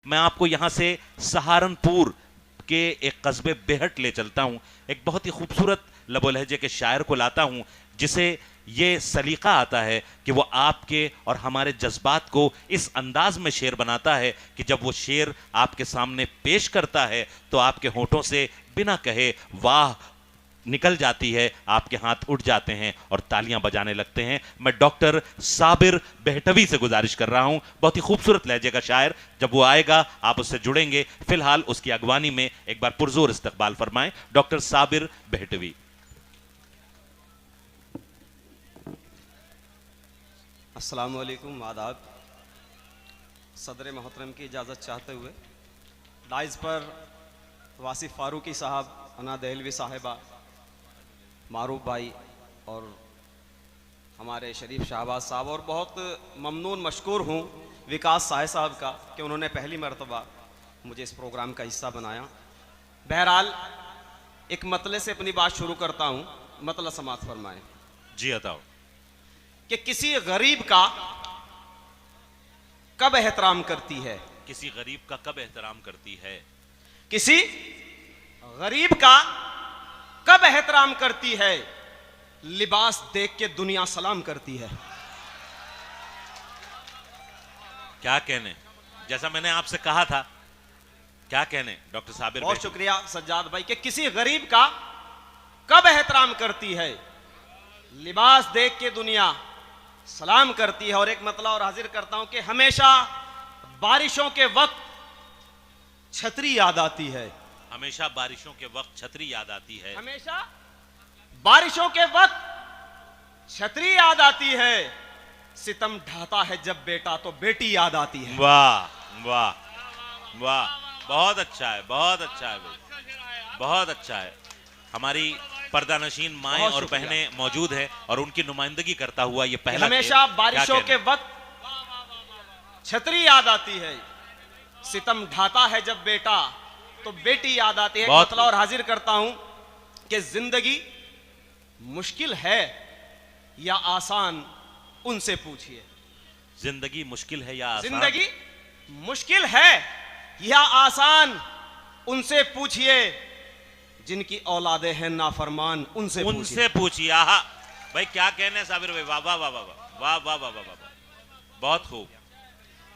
मैं आपको यहां से सहारनपुर के एक कस्बे बेहट ले चलता हूं। एक बहुत ही खूबसूरत लबो लहजे के शायर को लाता हूं जिसे ये सलीका आता है कि वो आपके और हमारे जज्बात को इस अंदाज में शेर बनाता है कि जब वो शेर आपके सामने पेश करता है तो आपके होठों से बिना कहे वाह निकल जाती है, आपके हाथ उठ जाते हैं और तालियां बजाने लगते हैं। मैं डॉक्टर साबिर बेहटवी से गुजारिश कर रहा हूं, बहुत ही खूबसूरत लहजे का शायर, जब वो आएगा आप उससे जुड़ेंगे। फिलहाल उसकी अगवानी में एक बार पुरजोर इस्तकबाल फरमाएं डॉक्टर साबिर बेहटवी। अस्सलाम वालेकुम, आदाब। सदर मोहतरम की इजाज़त चाहते हुए डाइज पर वासिफ फारूकी साहब, अना दहलवी साहिबा, मारूफ भाई और हमारे शरीफ शाहबाज साहब, और बहुत ममनून मशकूर हूँ विकास साहब का कि उन्होंने पहली मरतबा मुझे इस प्रोग्राम का हिस्सा बनाया। बहरहाल एक मतले से अपनी बात शुरू करता हूँ। मतला समात फरमाएं। जी बताओ। कि किसी गरीब का कब एहतराम करती है? किसी गरीब का कब एहतराम करती है? किसी गरीब का कब एहतराम करती है? लिबास देख के दुनिया सलाम करती है। क्या कहने, जैसा मैंने आपसे कहा था, क्या कहने डॉक्टर साबिर। बहुत शुक्रिया सज्जाद भाई। कि किसी गरीब का कब एहतराम करती है? लिबास देख के दुनिया सलाम करती है। और एक मतला और हाजिर करता हूं कि हमेशा बारिशों के वक्त छतरी याद आती है। हमेशा बारिशों के वक्त छतरी याद आती है। हमेशा बारिशों के वक्त छतरी याद आती है। सितम ढाता है जब बेटा तो बेटी याद आती है। वाह वाह वाह, बहुत अच्छा है, बहुत अच्छा है भाई, बहुत अच्छा है। हमारी पर्दानशीन माएं और बहनें मौजूद हैं और उनकी नुमाइंदगी करता हुआ ये पहला हमेशा बारिशों के वक्त छतरी याद आती है। सितम ढाता है जब बेटा तो बेटी याद आती है। मतला और हाजिर करता हूं कि जिंदगी मुश्किल है या आसान, उनसे पूछिए। जिंदगी मुश्किल है या आसान? जिंदगी मुश्किल है या आसान, उनसे पूछिए। जिनकी औलादे हैं नाफरमान, उनसे पूछिए। आहा भाई, क्या कहने साबिर भाई, वाह वाह वाह वाह वाह वाह वाह वाह वाह, बहुत खूब।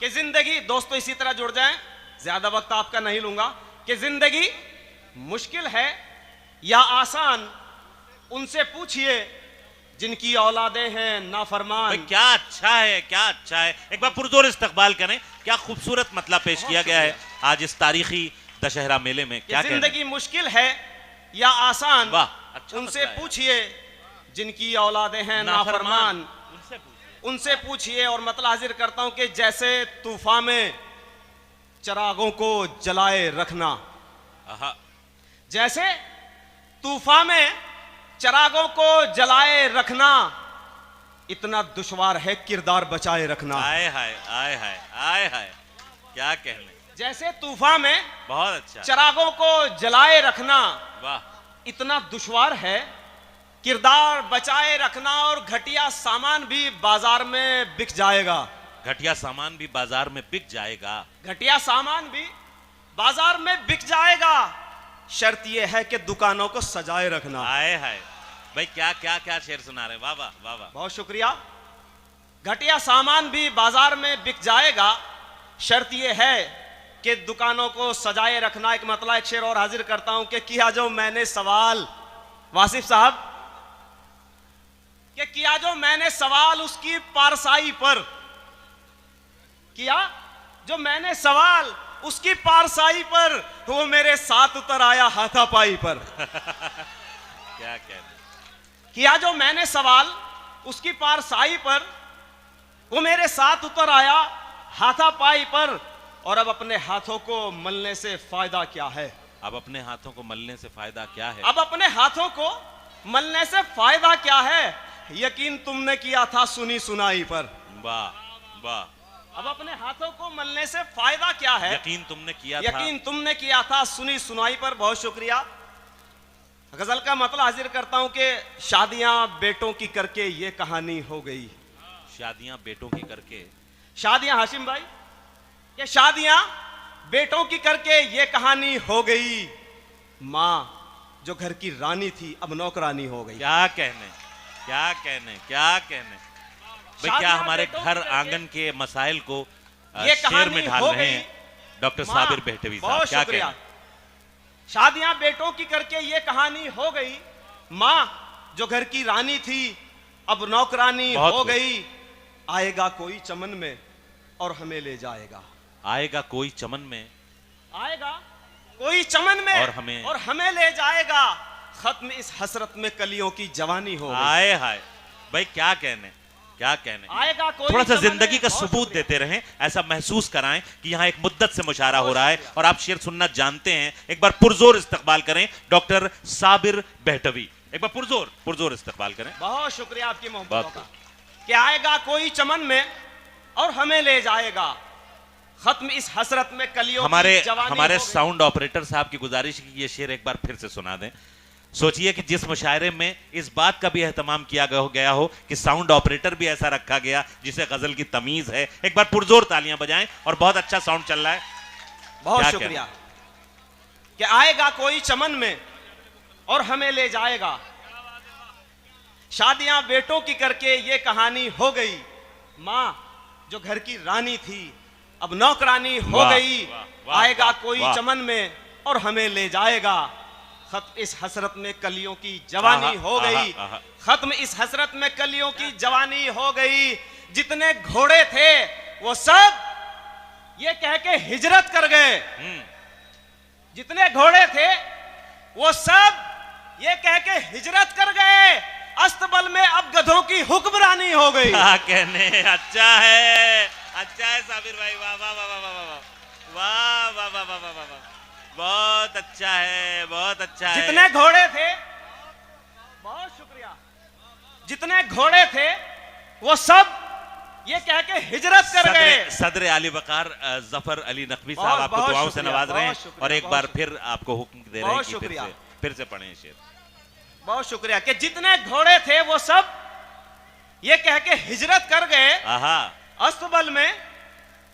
कि जिंदगी, दोस्तों इसी तरह जुड़ जाएं, ज्यादा वक्त आपका नहीं लूंगा। कि जिंदगी मुश्किल है या आसान, उनसे पूछिए। जिनकी औलादे हैं नाफरमान। भाई क्या अच्छा है, क्या अच्छा है। एक बार पुरजोर इस्तकबाल करें। क्या खूबसूरत मतलब पेश किया गया है आज इस तारीखी दशहरा मेले में। क्या जिंदगी मुश्किल है या आसान, वाह, अच्छा उनसे पूछिए। जिनकी औलादे हैं नाफरमान, उनसे पूछिए। और मतलब हाजिर करता हूं कि जैसे तूफान में चिरागों को जलाए रखना, जैसे तूफान में चिरागों को जलाए रखना, इतना दुश्वार है किरदार बचाए रखना। आए हाय आए हाय आए हाय, क्या कहने। जैसे तूफान में बहुत अच्छा चिरागों को जलाए रखना, वाह, इतना दुश्वार है किरदार बचाए रखना। और घटिया सामान भी बाजार में बिक जाएगा। घटिया सामान भी बाजार में बिक जाएगा। घटिया सामान भी बाजार में बिक जाएगा। शर्त यह है कि दुकानों को सजाए रखना। आए हाय भाई, क्या क्या क्या शेर सुना रहे। वाह वाह वाह वाह, बहुत शुक्रिया। घटिया सामान भी बाजार में बिक जाएगा। शर्त यह है कि दुकानों को सजाए रखना। एक मतलब एक शेर और हाजिर करता हूं कि किया जो मैंने सवाल, वासिफ साहब, कि किया जो मैंने सवाल उसकी पारसाई पर, किया जो मैंने सवाल उसकी पारसाई पर, वो मेरे साथ उतर आया हाथापाई पर। क्या कहना। किया जो मैंने सवाल उसकी पारसाई पर, वो मेरे साथ उतर आया हाथापाई पर। और अब अपने हाथों को मलने से फायदा क्या है? अब अपने हाथों को मलने से फायदा क्या है? अब अपने हाथों को मलने से फायदा क्या है? यकीन तुमने किया था सुनी सुनाई पर। वाह वाह। अब अपने हाथों को मलने से फायदा क्या है? यकीन तुमने किया था, यकीन तुमने किया था सुनी सुनाई पर। बहुत शुक्रिया। गजल का मतलब हाजिर करता हूं कि शादियां बेटों की करके ये कहानी हो गई। शादियां बेटों की करके, शादियां हाशिम भाई, ये शादियां बेटों की करके ये कहानी हो गई, माँ जो घर की रानी थी अब नौकरानी हो गई। क्या कहने, क्या कहने, क्या कहने भाई, क्या शादियां हमारे बेटों घर की करके आंगन के मसाइल को ये शेर कहानी में ढाल हो रहे गई। हैं डॉक्टर माँ, साबिर बेहटवी साहब। बहुत क्या शुक्रिया। कहने, शादियां बेटों की करके ये कहानी हो गई, माँ जो घर की रानी थी अब नौकरानी बहुत हो खूब। गई। आएगा कोई चमन में और हमें ले जाएगा। आएगा कोई चमन में आएगा कोई चमन में और हमें ले जाएगा। खत्म इस हसरत में कलियों की जवानी हो गई। आए हाय भाई, क्या कहने, क्या कहने। आएगा कोई थोड़ा सा चमन में। जिंदगी का बहुत सबूत शुक्रिया। देते रहें, ऐसा महसूस कराएं कि यहाँ एक मुद्दत से मुशारा हो रहा है और आप शेर सुनना जानते हैं। एक बार पुरजोर इस्तकबाल करें डॉक्टर साबिर बेहटवी, एक बार पुरजोर इस्तकबाल करें। बहुत शुक्रिया आपकी मोहब्बतों बहुत का। कि आएगा कोई चमन में और हमें ले जाएगा। खत्म इस हसरत में कलियों हमारे की जवानी हमारे हो गई। साउंड ऑपरेटर साहब की गुजारिश है कि ये शेर एक बार फिर से सुना दें। सोचिए कि जिस मुशायरे में इस बात का भी एहतमाम किया गया हो कि साउंड ऑपरेटर भी ऐसा रखा गया जिसे गजल की तमीज है। एक बार पुरजोर तालियां बजाएं, और बहुत अच्छा साउंड चल रहा है। बहुत क्या शुक्रिया। कि आएगा कोई चमन में और हमें ले जाएगा। शादियां बेटों की करके ये कहानी हो गई, माँ जो घर की रानी थी अब नौकरानी हो वाह, गई। वाह, वाह, आएगा वाह, कोई वाह। चमन में और हमें ले जाएगा। खत्म इस हसरत में कलियों की जवानी आहा, हो गई। आहा, आहा। खत्म इस हसरत में कलियों की जवानी हो गई। जितने घोड़े थे वो सब ये कह के हिजरत कर गए। जितने घोड़े थे वो सब ये कह के हिजरत कर गए। अस्तबल में अब गधों की हुक्मरानी हो गई। क्या कहने, अच्छा है, अच्छा है साबिर भाई, वाह वाह वाह वाह वाह वाह वाह वाह वाह वाह वाह वाह वाह, बहुत अच्छा है, बहुत अच्छा है। जितने घोड़े थे, बहुत शुक्रिया, जितने घोड़े थे वो सब ये कह के हिजरत कर गए। सदर आली वकार जफर अली नकवी बहुत- साहब आपको बहुत दुआओं से शुक्रिया, नवाज रहे हैं, बहुत शुक्रिया, और एक बहुत बार शुक्रिया। फिर आपको हुक्म दे रहे हैं बहुत कि शुक्रिया। फिर से पढ़ें शेर। बहुत शुक्रिया। कि जितने घोड़े थे वो सब ये कह के हिजरत कर गए। आहा, अस्तबल में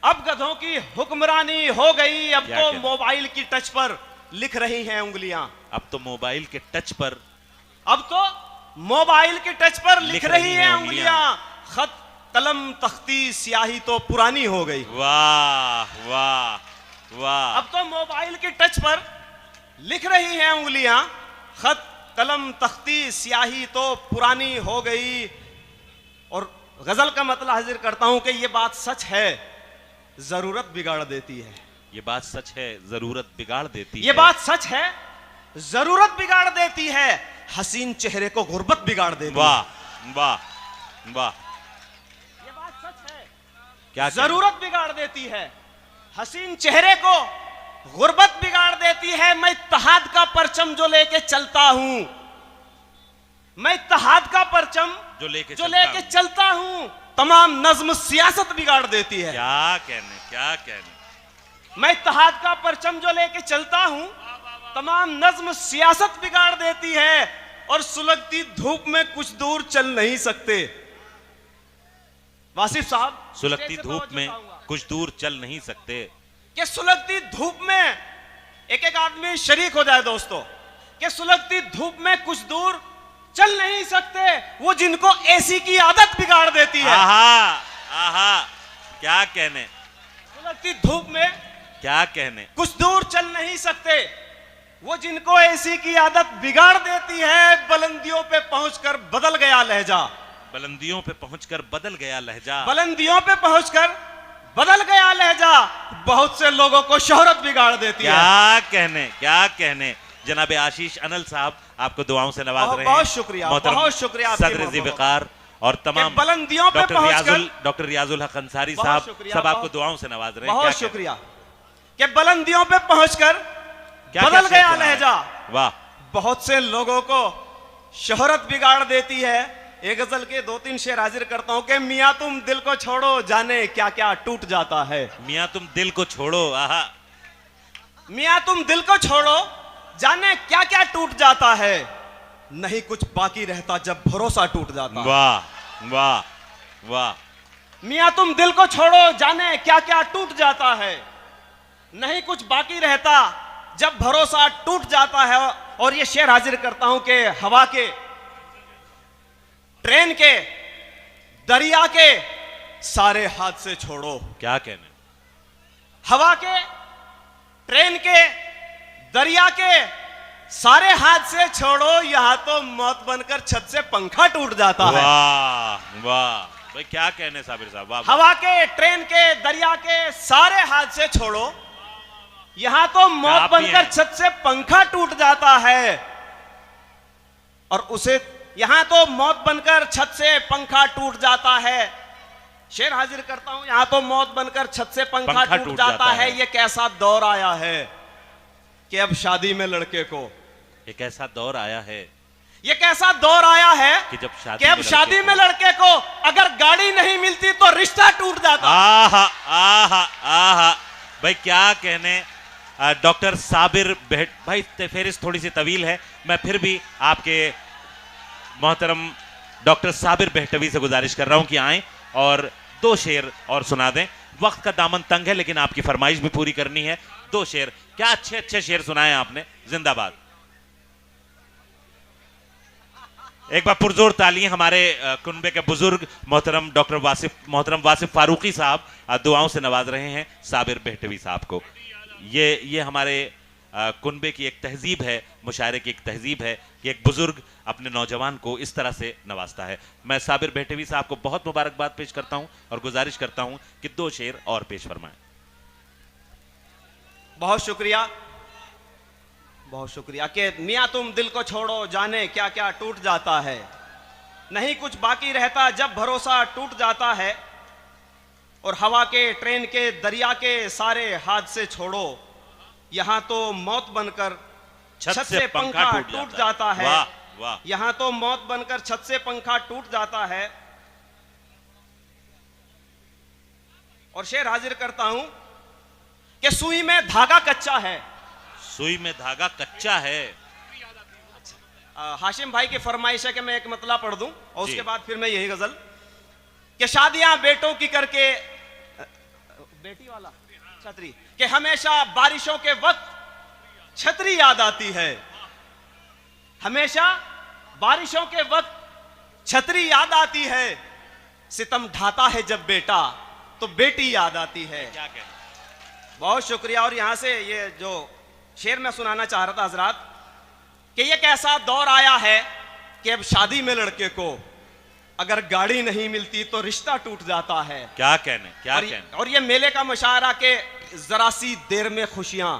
अब गधों की हुक्मरानी हो गई। अब क्या तो कहना? मोबाइल की टच पर लिख रही हैं उंगलियां। अब तो मोबाइल के टच पर, अब तो मोबाइल के टच पर लिख रही हैं उंगलियां। उंगलियां। खत कलम तख्ती स्याही तो पुरानी हो गई। वाह वाह वाह। अब तो मोबाइल के टच पर लिख रही हैं उंगलियां। खत कलम तख्ती स्याही तो पुरानी हो गई। और गजल का मतलब हाजिर करता हूं कि ये बात सच है, जरूरत बिगाड़ देती है। ये बात सच है, जरूरत बिगाड़ देती ये है। बात सच है, जरूरत बिगाड़ देती है। हसीन चेहरे को गुर्बत बिगाड़ देती है। वाह वाह वाह, ये बात सच है, क्या जरूरत बिगाड़ देती है। हसीन चेहरे को गुर्बत बिगाड़ देती है। मैं इत्तेहाद का परचम जो लेके चलता हूं, मैं इत्तेहाद का परचम जो लेके चलता हूं, तमाम नज्म सियासत बिगाड़ देती है। क्या कहने, क्या कहने। मैं इत्तेहाद का परचम जो लेके चलता हूं, तमाम नज्म सियासत बिगाड़ देती है। और सुलगती धूप में कुछ दूर चल नहीं सकते। वासिफ साहब, सुलगती स्टेज से धूप तवज्जो में चाहूंगा कुछ दूर चल नहीं सकते। कि सुलगती धूप में एक एक आदमी शरीक हो जाए दोस्तों। कि सुलगती धूप में कुछ दूर चल नहीं सकते वो जिनको एसी की आदत बिगाड़ देती है। आहा आहा, क्या कहने, सुलगती धूप में क्या कहने। कुछ दूर चल नहीं सकते वो जिनको एसी की आदत बिगाड़ देती है। बुलंदियों पे पहुंचकर बदल गया लहजा। बुलंदियों पे पहुंचकर बदल गया लहजा। बुलंदियों पे पहुंचकर बदल गया लहजा। बहुत से लोगों को शोहरत बिगाड़ देती है। क्या कहने, क्या कहने। जनाब आशीष अनल साहब आपको दुआओं से नवाज रहे हैं। बहुत शुक्रिया, मोहतरम बहुत शुक्रिया आपकी सदर मोहब्बत। ज़िवकार और तमाम बुलंदियों पे पहुंचकर डॉक्टर रियाजुल हक अंसारी बहुत साहब शुक्रिया, सब आपको बहुत- दुआओं से नवाज रहे हैं। बहुत क्या कहने? शुक्रिया। कि बुलंदियों पे पहुंचकर क्या बदल शेर गया सुना है? लहजा। वाह, बहुत से लोगों को शोहरत बिगाड़ देती है। एक गजल के 2-3 शेर हाजिर करता हूं कि मियां तुम दिल को छोड़ो जाने क्या क्या टूट जाता है। मियां तुम दिल को छोड़ो, आहा, मियां तुम दिल को छोड़ो जाने क्या क्या टूट जाता है। नहीं कुछ बाकी रहता जब भरोसा टूट जाता है। वाह वाह वाह। मियां तुम दिल को छोड़ो जाने क्या क्या टूट जाता है। नहीं कुछ बाकी रहता जब भरोसा टूट जाता है। और ये शेर हाजिर करता हूं कि हवा के, ट्रेन के, दरिया के सारे हादसे छोड़ो। क्या कहने, हवा के, ट्रेन के, दरिया के सारे हादसे छोड़ो, यहां तो मौत बनकर छत से पंखा टूट जाता है। वाह वाह भाई, क्या कहने साबिर साहब, वाह वाह। हवा के, ट्रेन के, दरिया के सारे हादसे छोड़ो, यहां तो मौत काफी बनकर है। छत से पंखा टूट जाता है। और उसे यहां तो मौत बनकर छत से पंखा टूट जाता है। शेर हाजिर करता हूं, यहां तो मौत बनकर छत से पंखा टूट जाता है। ये कैसा दौर आया है कि अब शादी में लड़के को, एक ऐसा दौर आया है ये कैसा दौर आया है कि जब कि अब शादी में लड़के को अगर गाड़ी नहीं मिलती तो रिश्ता टूट जाता। आहा आहा आहा भाई, क्या कहने। डॉक्टर साबिर बेहट भाई, फेरिस्त थोड़ी सी तवील है, मैं फिर भी आपके मोहतरम डॉक्टर साबिर बेहटवी से गुजारिश कर रहा हूं कि आएं और दो शेर और सुना दें। वक्त का दामन तंग है लेकिन आपकी फरमाइश भी पूरी करनी है। दो शेर, क्या अच्छे अच्छे शेर सुनाए आपने, जिंदाबाद। एक बार पुरजोर तालियां हमारे कुनबे के बुजुर्ग मोहतरम डॉक्टर वासिफ फारूकी साहब दुआओं से नवाज रहे हैं साबिर बेहटवी साहब को। ये हमारे कुनबे की एक तहजीब है, मुशायरे की एक तहजीब है कि एक बुजुर्ग अपने नौजवान को इस तरह से नवाजता है। मैं साबिर बेहटवी साहब को बहुत मुबारकबाद पेश करता हूं और गुजारिश करता हूं कि दो शेर और पेश फरमाएं। बहुत शुक्रिया, बहुत शुक्रिया। कि मियां तुम दिल को छोड़ो, जाने क्या क्या टूट जाता है, नहीं कुछ बाकी रहता जब भरोसा टूट जाता है। और हवा के, ट्रेन के, दरिया के सारे हादसे छोड़ो, यहां तो मौत बनकर छत से पंखा टूट जाता है। वाह वाह, यहां तो मौत बनकर छत से पंखा टूट जाता है। और शेर हाजिर करता हूं कि सुई में धागा कच्चा है। सुई में धागा कच्चा है। हाशिम भाई की फरमाइश है कि मैं एक मतला पढ़ दूं और जी। उसके बाद फिर मैं यही गजल कि शादियां बेटों की करके, बेटी वाला छतरी, कि हमेशा बारिशों के वक्त छतरी याद आती है। हमेशा बारिशों के वक्त छतरी याद आती है। सितम ढाता है जब बेटा तो बेटी याद आती है। क्या कहना, बहुत शुक्रिया। और यहां से ये जो शेर मैं सुनाना चाह रहा था हजरात, कि ये कैसा दौर आया है कि अब शादी में लड़के को अगर गाड़ी नहीं मिलती तो रिश्ता टूट जाता है। क्या कहने, क्या कहने। और ये मेले का मुशायरा के जरा सी देर में खुशियां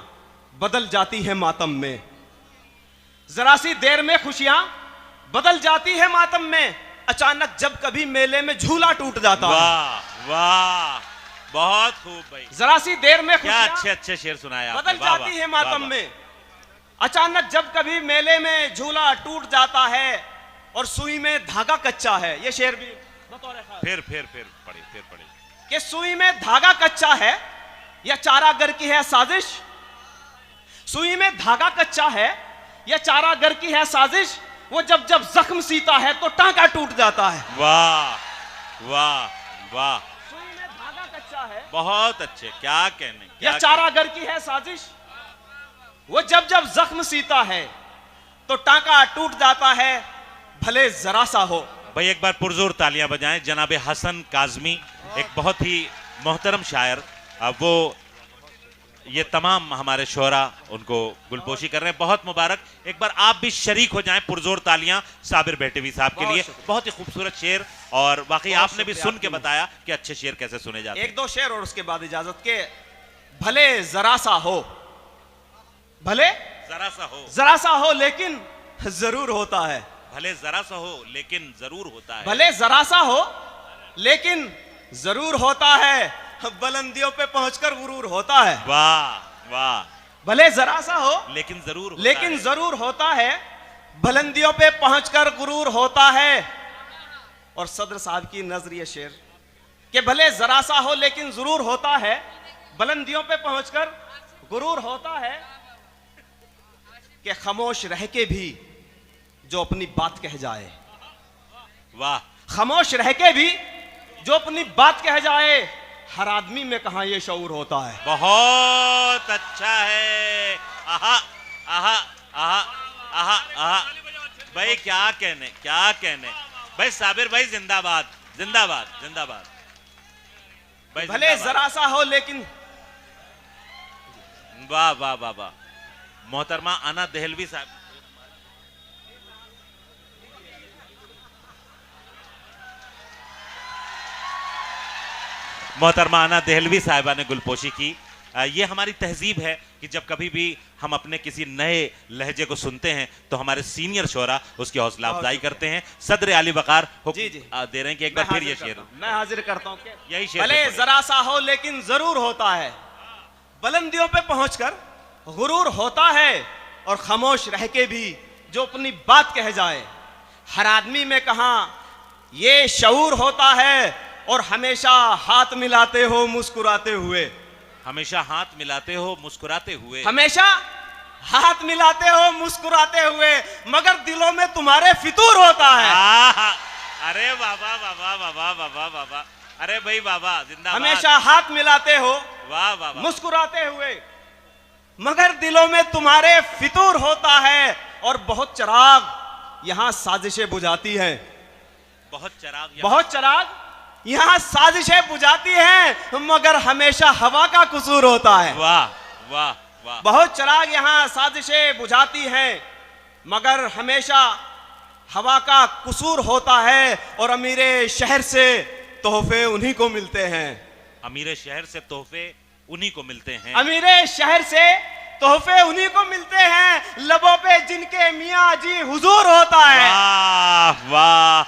बदल जाती है मातम में। जरा सी देर में खुशियां बदल जाती है मातम में, अचानक जब कभी मेले में झूला टूट जाता है। वाह वाह, बहुत खूब भाई, जरा सी देर में क्या अच्छे अच्छे शेर सुनाए आपने। बदल वाह, जाती वाह, है मातम वाह, में, अचानक जब कभी मेले में झूला टूट जाता है और सुई में धागा कच्चा है। ये शेर भी बतौर खास फिर पढ़ी। कि सुई में धागा कच्चा है या चारागर की है साजिश। सुई में धागा कच्चा है या चारागर की है साजिश, वो जब जब जख्म सीता है तो टांका टूट जाता है। वाह वाह वाह, सुई में धागा कच्चा है बहुत अच्छे, क्या कहने, या चारागर की है साजिश, वो जब जब जख्म सीता है तो टांका टूट जाता है, भले जरा सा हो। भाई एक बार पुरजोर तालियां बजाएं। जनाब हसन काजमी, एक बहुत ही मोहतरम शायर, वो ये तमाम हमारे शोरा उनको गुलपोशी कर रहे हैं, बहुत मुबारक। एक बार आप भी शरीक हो जाएं, पुरजोर तालियां साबिर बेहटवी साहब के लिए। बहुत ही खूबसूरत शेर, और वाकई आपने भी सुन के बताया कि अच्छे शेर कैसे सुने जाते हैं। एक दो शेर और उसके बाद इजाजत के। भले जरा सा हो, भले जरा सा हो लेकिन जरूर होता है। भले जरा सा हो लेकिन जरूर होता है। भले जरा सा हो लेकिन जरूर होता है, बुलंदियों पे पहुंचकर गुरूर होता है। वाह वाह, भले जरा सा हो लेकिन जरूर होता है, बुलंदियों पे पहुंचकर गुरूर होता है। और सदर साहब की नजर ये शेर कि भले जरा सा हो लेकिन जरूर होता है, बुलंदियों पे पहुंचकर गुरूर होता है। कि खामोश रह के भी जो अपनी बात कह जाए, वाह, खामोश रह के भी जो अपनी बात कह जाए, हर आदमी में कहां ये शऊर होता है। बहुत अच्छा है। आहा आहा आहा आहा आहा भाई, क्या कहने, क्या कहने भाई। साबिर भाई जिंदाबाद, जिंदाबाद, जिंदाबाद भाई, भले जिंदाबाद। जरा सा हो लेकिन वाह वाह वाह वाह। मोहतरमा अना दहलवी साहब, मोहतरमा अना दहलवी साहिबा ने गुलपोशी की। ये हमारी तहजीब है कि जब कभी भी हम अपने किसी नए लहजे को सुनते हैं तो हमारे सीनियर शोरा उसकी हौसला अफजाई करते हैं। सदर आली वकार जी जी दे रहे हैं कि एक बार फिर ये शेर मैं हाजिर करता हूं कि यही शेर भले पे जरा सा हो लेकिन जरूर होता है। बुलंदियों पे पहुंचकर गुरूर होता है और खामोश रह के भी जो अपनी बात कह जाए। हर आदमी में कहां ये शऊर होता है और हमेशा हाथ मिलाते हो मुस्कुराते हुए। हमेशा हाथ मिलाते हो मुस्कुराते हुए। हमेशा हाथ मिलाते हो मुस्कुराते हुए मगर दिलों में तुम्हारे फितूर होता है। अरे बाबा बाबा बाबा बाबा बाबा, अरे भाई बाबा जिंदाबाद। हमेशा हाथ मिलाते हो वाह वाह वाह। मुस्कुराते हुए मगर दिलों में तुम्हारे फितूर होता है। और बहुत चराग यहां साजिशें बुझाती हैं। बहुत चराग, बहुत चराग यहां साजिशें बुझाती हैं मगर हमेशा हवा का कसूर होता है। वाह वाह वाह। बहुत चराग यहां साजिशें बुझाती हैं मगर हमेशा हवा का कसूर होता है। और अमीरे शहर से तोहफे उन्हीं को मिलते हैं। अमीरे शहर से तोहफे उन्हीं को मिलते हैं। अमीरे शहर से तोहफे उन्हीं को मिलते हैं लबों पे जिनके मियाँ जी हुजूर होता है। वाह वाह